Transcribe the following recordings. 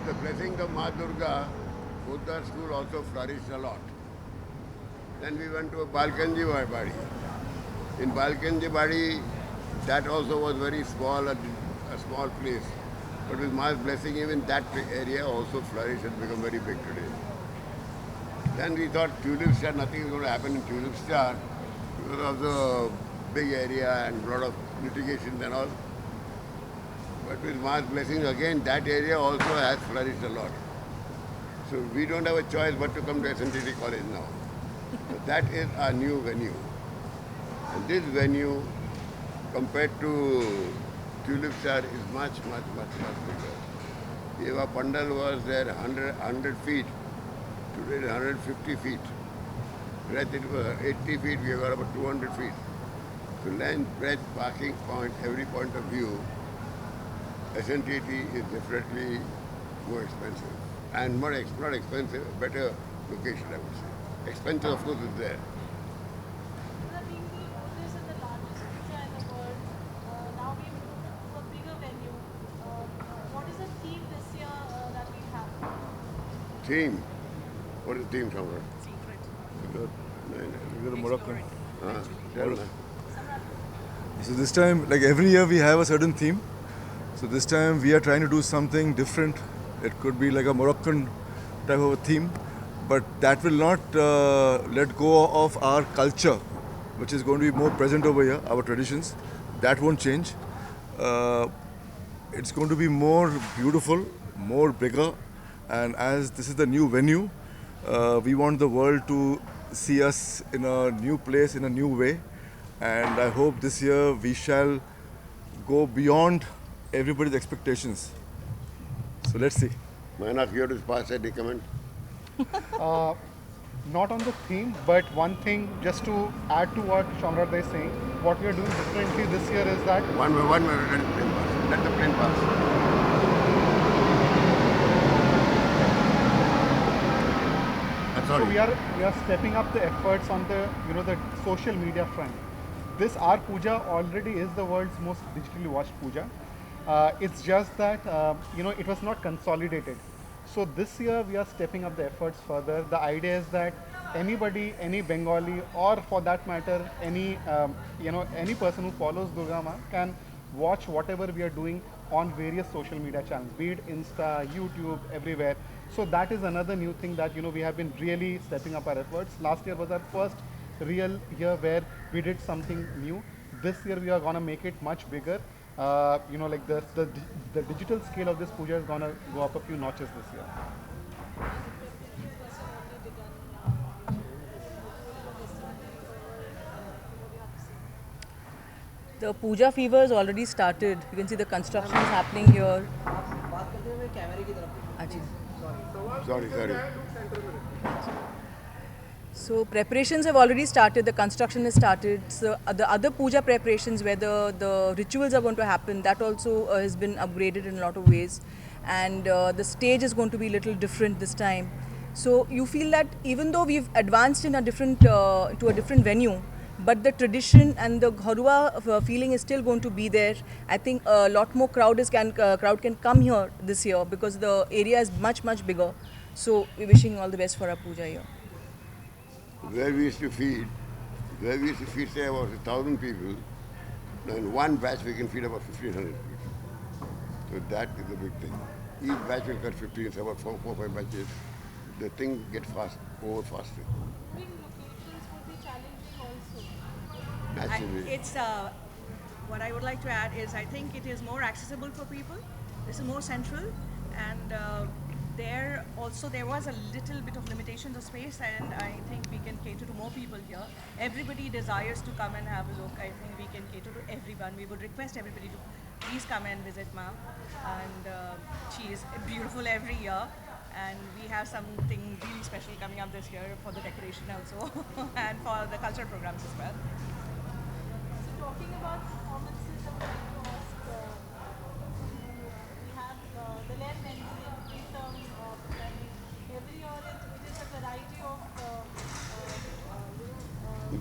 with the blessing of Ma Durga, Buddha school also flourished a lot. Then we went to a Balkanji Badi. In Balkanji Badi, that also was very small, a small place. But with Ma's blessing, even that area also flourished and become very big today. Then we thought Tulip Star, nothing is going to happen in Tulip Star because of the big area and a lot of litigations and all. But with Ma's blessing, again, that area also has flourished a lot. So we don't have a choice but to come to SNTT College now. So that is our new venue. And this venue, compared to Tulip Star, is much bigger. If a Pandal was there 100 feet, today it is 150 feet. Breadth it was 80 feet, we have got about 200 feet. So length, breadth, parking point, every point of view, SNTT is definitely more expensive. And not expensive, better location I would say. Expensive of course is there. Buddha being the oldest and the largest puja in the world, now we've moved to a bigger venue. What is the theme this year that we have? Theme. What is the theme, Samrat? We're Moroccan. Tell me. So this time, like every year, we have a certain theme. So this time, we are trying to do something different. It could be like a Moroccan type of a theme, but that will not let go of our culture, which is going to be more present over here, our traditions. That won't change. It's going to be more beautiful, more bigger, and as this is the new venue, we want the world to see us in a new place, in a new way. And I hope this year we shall go beyond everybody's expectations. So let's see. Mainak, you have to pass any comment? Not on the theme, but one thing just to add to what Shamrat is saying, what we are doing differently this year is that One minute, let the plane pass. Let the plane pass. Sorry. so we are stepping up the efforts on the the social media front. This our puja already is the world's most digitally watched puja. It's just that it was not consolidated. So this year we are stepping up the efforts further. The idea is that anybody, any Bengali, or for that matter, any person who follows Durga Ma can watch whatever we are doing on various social media channels, be it Insta, YouTube, everywhere. So that is another new thing that we have been really stepping up our efforts. Last year was our first real year where we did something new. This year we are gonna make it much bigger. Like the digital scale of this puja is gonna go up a few notches this year. The puja fever has already started. You can see the construction is happening here. Ajit. Sorry. So preparations have already started. The construction has started. So the other puja preparations where the rituals are going to happen, that also has been upgraded in a lot of ways. And the stage is going to be a little different this time. So you feel that even though we've advanced in a different to a different venue, but the tradition and the Gharwa feeling is still going to be there. I think a lot more crowd can come here this year because the area is much bigger. So we're wishing all the best for our puja here. Where we used to feed, say about 1,000 people, now in one batch we can feed about 1,500 people. So that is a big thing. Each batch will cut 15, it's about 4-5 batches. The thing gets over faster. Moving locations would be challenging also. Naturally. It's what I would like to add is I think it is more accessible for people. This is more central, and there was a little bit of limitations of space, and I think we can cater to more people here. Everybody desires to come and have a look. I think we can cater to everyone. We would request everybody to please come and visit Ma, and she is beautiful every year. And we have something really special coming up this year for the decoration also and for the cultural programs as well. So talking about performances, I would like to ask, we have the Lair Mehndi and Preetam performing. Every year it is a variety of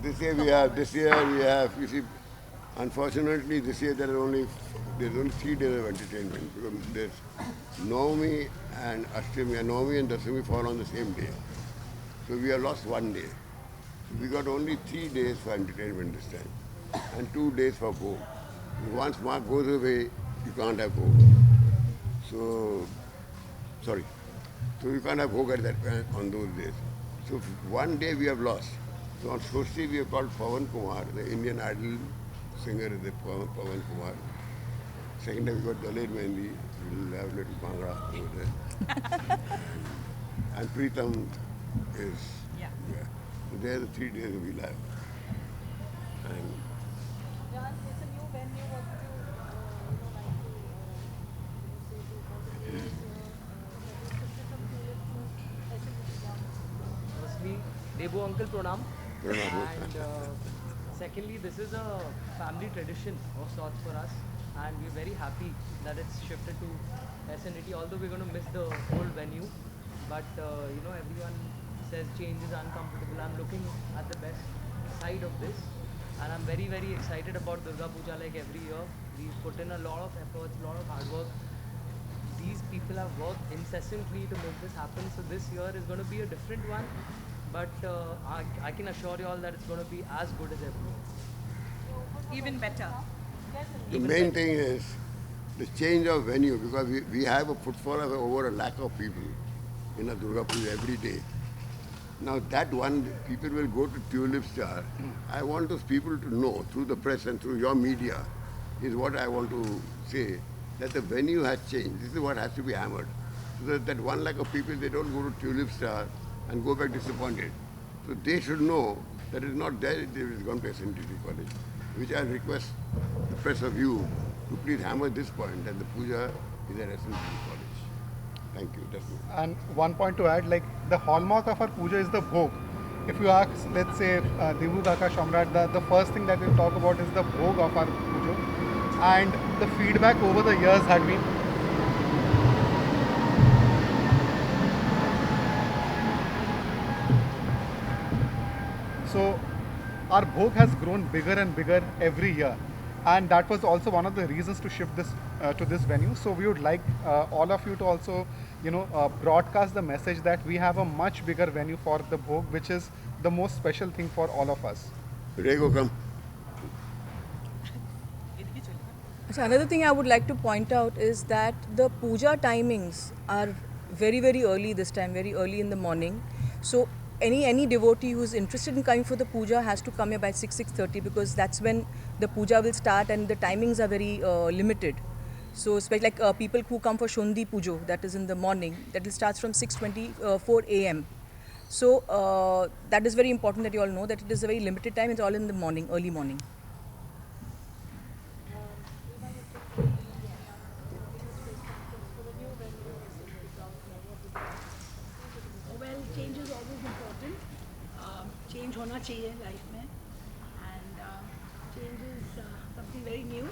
This year we have, you see, unfortunately this year there's only 3 days of entertainment because there's Naomi and Ashtami and Navami and Dasami fall on the same day. So we have lost one day. We got only 3 days for entertainment this time and 2 days for Bhog. Once Mark goes away, you can't have Bhog. So, sorry. So you can't have Bhog at that on those days. So one day we have lost. So on Sosti we have called Pawan Kumar, the Indian Idol singer is the Pawan Kumar. Second day we got Dalit Mehendi, we'll have little Bhangra over there. and Preetham is, Yeah. So they are the 3 days we'll have. And Jan, it's a new venue. What would you, like to say to all the players that you shifted from Tulip to SMBC? Firstly, Debu uncle pranam. Pranam. And secondly, this is a family tradition of sorts for us, and we're very happy that it's shifted to SNDT. Although we're going to miss the old venue, but everyone says change is uncomfortable. I'm looking at the best side of this, and I'm very very excited about Durga Puja. Like every year, we've put in a lot of efforts, a lot of hard work. These people have worked incessantly to make this happen. So this year is going to be a different one, but I can assure you all that it's going to be as good as ever. Even better. the main thing is the change of venue because we have a footfall of over 1 lakh of people in a Durga Puja every day. Now that one, people will go to Tulip Star. I want those people to know through the press and through your media is what I want to say, that the venue has changed. This is what has to be hammered. So that 1 lakh of people, they don't go to Tulip Star and go back disappointed. So they should know that it's not there, it is gone to SNDT College, which I request the press of you to please hammer this point that the puja is at SNDT College. Thank you. That's it. And one point to add, like the hallmark of our puja is the bhog. If you ask, let's say, Devu Kaka Shamrat, the first thing that we'll talk about is the bhog of our puja. And the feedback over the years had been so our bhog has grown bigger and bigger every year. And that was also one of the reasons to shift this to this venue. So we would like all of you to also, broadcast the message that we have a much bigger venue for the Bhog, which is the most special thing for all of us. Rego, come. So another thing I would like to point out is that the puja timings are very very early this time, very early in the morning. So any devotee who is interested in coming for the puja has to come here by 6:30 because that's when the puja will start and the timings are very limited. So especially like people who come for Shondi Pujo, that is in the morning, that will start from 6:24 a.m. So that is very important that you all know that it is a very limited time. It's all in the morning, early morning. Well, change is always important. Change होना चाहिए life में, and change is something very new.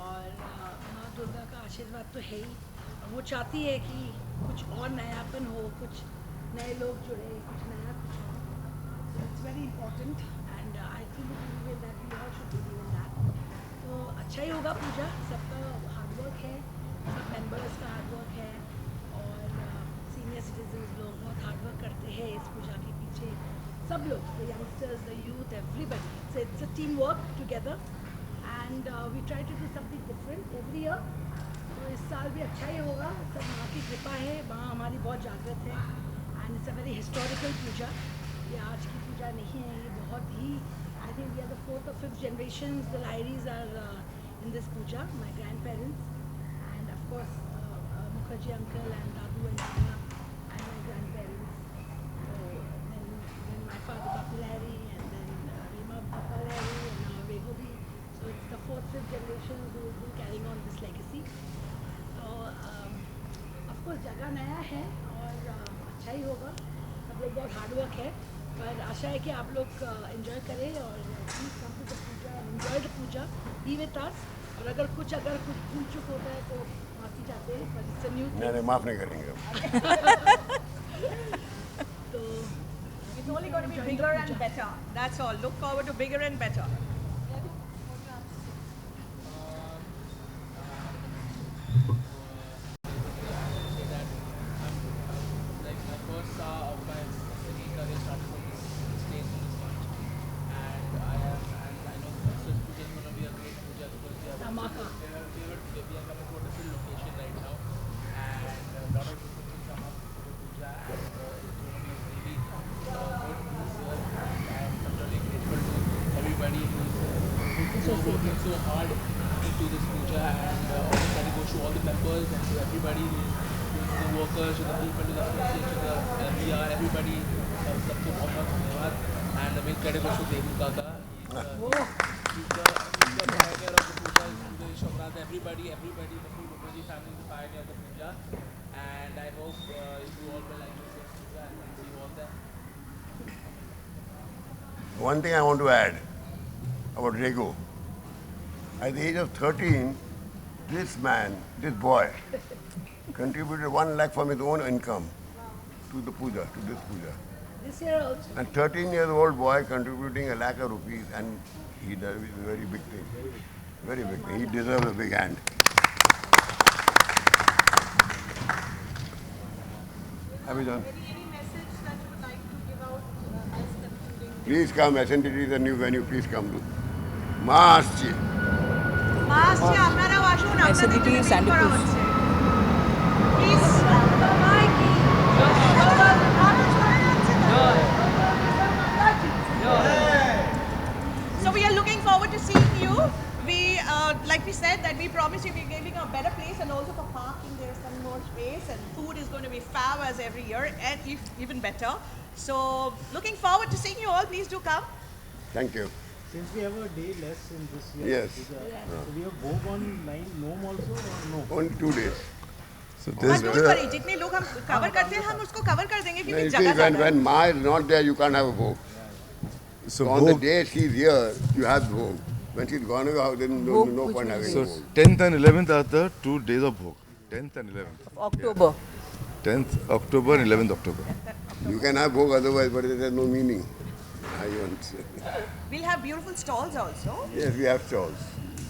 और माँ दुर्गा का आशीर्वाद तो है ही. वो चाहती है कि कुछ और नयापन हो, कुछ नए लोग जुड़े, कुछ नया कुछ हो. So it's very important, and I think that we all should believe in that. तो अच्छा ही होगा पूजा. सबका हार्ड वर्क है, सब मेंबर्स का हार्ड वर्क है, और सीनियर सिटीजन्स लोग बहुत हार्ड वर्क करते हैं इस पूजा के पीछे. सब लोग, the youngsters, the youth, everybody. It's a team work together, and we try to do something different every year. तो इस साल भी अच्छा ही होगा. सब माँ की कृपा है, माँ हमारी बहुत जागृत है, and it's a very historical पूजा. ये आज की पूजा नहीं है, ये बहुत ही, I think we are the 4th or 5th generations. The Lahiris are in this puja, my grandparents, and of course Mukherjee uncle and Dadu and Nana and my grandparents. Then my father Bapu Lahiri, and then Rima Bappa Lahiri, and now Rego bhi. So it's the 4th, 5th generation who will be carrying on this legacy. So of course जगह नया है और अच्छा ही होगा. सब लोग बहुत hard work है, पर आशा है कि आप लोग एंजॉय करें और please come to the puja, enjoy the puja, be with us. और अगर कुछ भूल चुक होता है तो माफी चाहते हैं, पर इट्स अ न्यू थिंग. नहीं माफ नहीं करेंगे. तो It's only going to be bigger and better. That's all. Look forward to bigger and better. the workers, to the people, to the associates, to the MBR, everybody, सबको बहुत धन्यवाद. And the main credit goes to Devu Kaka. He's the pioneer of the puja. He's the Shobrat. Everybody, the full Mukherjee family is the pioneer of the puja. And I hope you all will like this year's puja and see you all there. One thing I want to add about Rego. At the age of 13, this boy, contributed 1 lakh from his own income to the puja, to this puja. This year also. And 13-year-old boy contributing 1 lakh of rupees, and he does a very big thing. Very big thing. He deserves a big hand. Abhijan. Any message that you would like to give out as concluding? Please come. SNTT is a new venue. Please come to. Maaschi. মাসে আপনারা আসুন আপনাদের SNTT জন্য Santa করা Cruz. হচ্ছে please So we are looking forward to seeing you. We, like we said, that we promise you we're giving a better place, and also for parking there's some more space, and food is going to be fab as every year, and if even better. So looking forward to seeing you all. Please do come. Thank you. Since we have a day less in this year, Yes. so we have Bhog on 9 Nom also or no? Only 2 days. So But this, don't worry, जितने लोग हम cover करते हैं हम उसको cover कर देंगे No, क्योंकि you see, जगह ज़्यादा है. when Ma is not there, you can't have a Bhog. so On the Bhog, day she's here, you have Bhog. When she's gone away, then Bhog, no which point will having so Bhog. 10th and 11th are the 2 days of Bhog. 10th and 11th. October. 10th October and 11th October. You can have Bhog otherwise, but it has no meaning. I won't say. We'll have beautiful stalls also. Yes, we have stalls.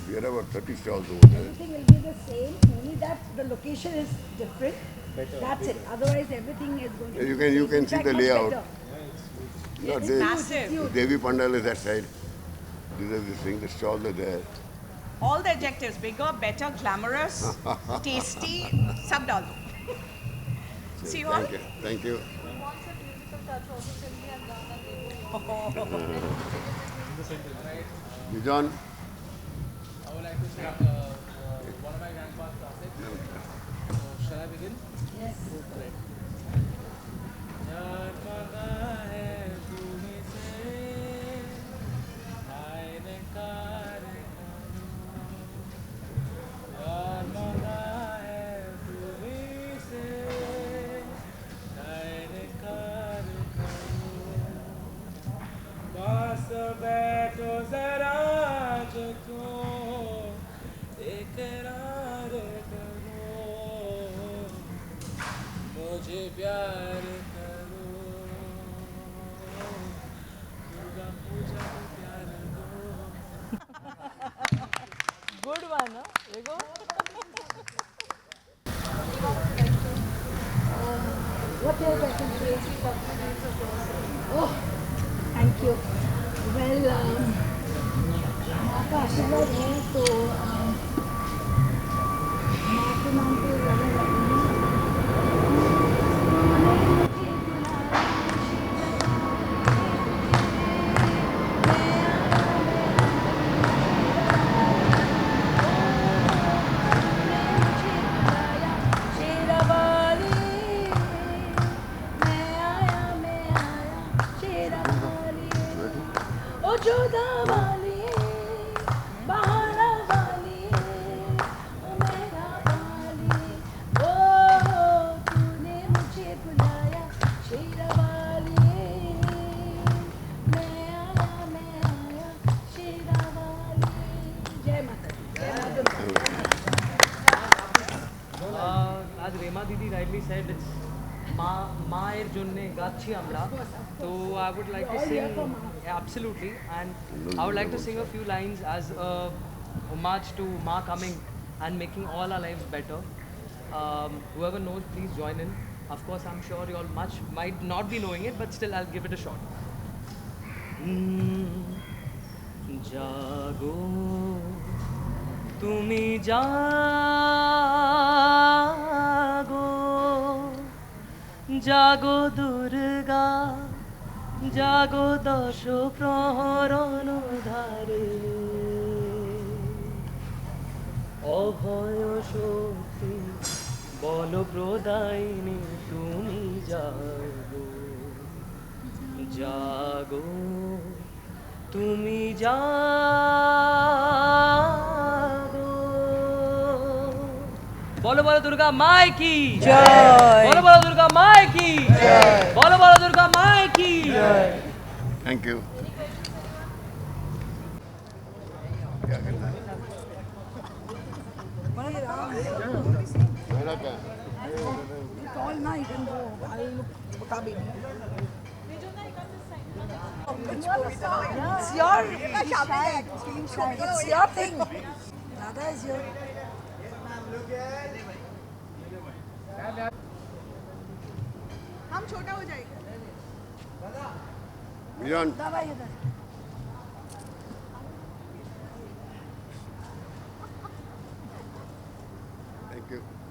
We have about 30 stalls over there. Everything will be the same, only that the location is different. That's it. Otherwise, everything is going to be You can in see fact, the much layout. better. No, It's they- massive. huge. Devi Pandal is that side. These are the things, the stalls are there. All the adjectives: bigger, better, glamorous, tasty, sab dal do. See you all. Thank you. Thank you. Who wants a musical touch also Cindy and Ghana Bijan. I would like to sing one of my grandpa's classics. So shall I begin? Yes. Right. यार मंगा है तुम्हीं से, आईने car करूं. यार मंगा है तुम्हीं से, आईने कार करूं. पास बैठो जरा जो तुम, इकरार करो, मुझे प्यार करो. दुर्गा पूजा को प्यार दो. Good one, huh? Rego? What else I can say? Oh, thank you. Well, माँ का आशीर्वाद है तो माँ के नाम पे गाना गाती हूँ. ओ जोधा वाली बहाना वाली ओ मेरा वाली ओ तूने मुझे बुलाया शेरा वाली मैं आया शेरा वाली. जय माता दी. जय माता दी. As Rema Didi rightly said, it's Maer Junne Gachi Amra. So I would like to sing, absolutely, and I would like to sing a few lines as a homage to Ma coming and making all our lives better. Whoever knows, please join in. Of course, I'm sure you all might not be knowing it, but still I'll give it a shot. जागो तुमी जागो जागो दुर्गा जागो दश प्रहरण धारे অভয় শক্তি বলো প্রদায়িনী তুমি জাগো জাগো তুমি জাগো বলো বলো দুর্গা মায় কি জয়। বলো বলো দুর্গা মায় কি বলো বলো দুর্গা মায় কি Thank you. क्या करना है? मेरा क्या? All night and go. I'll look bata baby. It's your it's your thing. Radha is your हम छोटा हो जाएंगे Beyond. Dawai इधर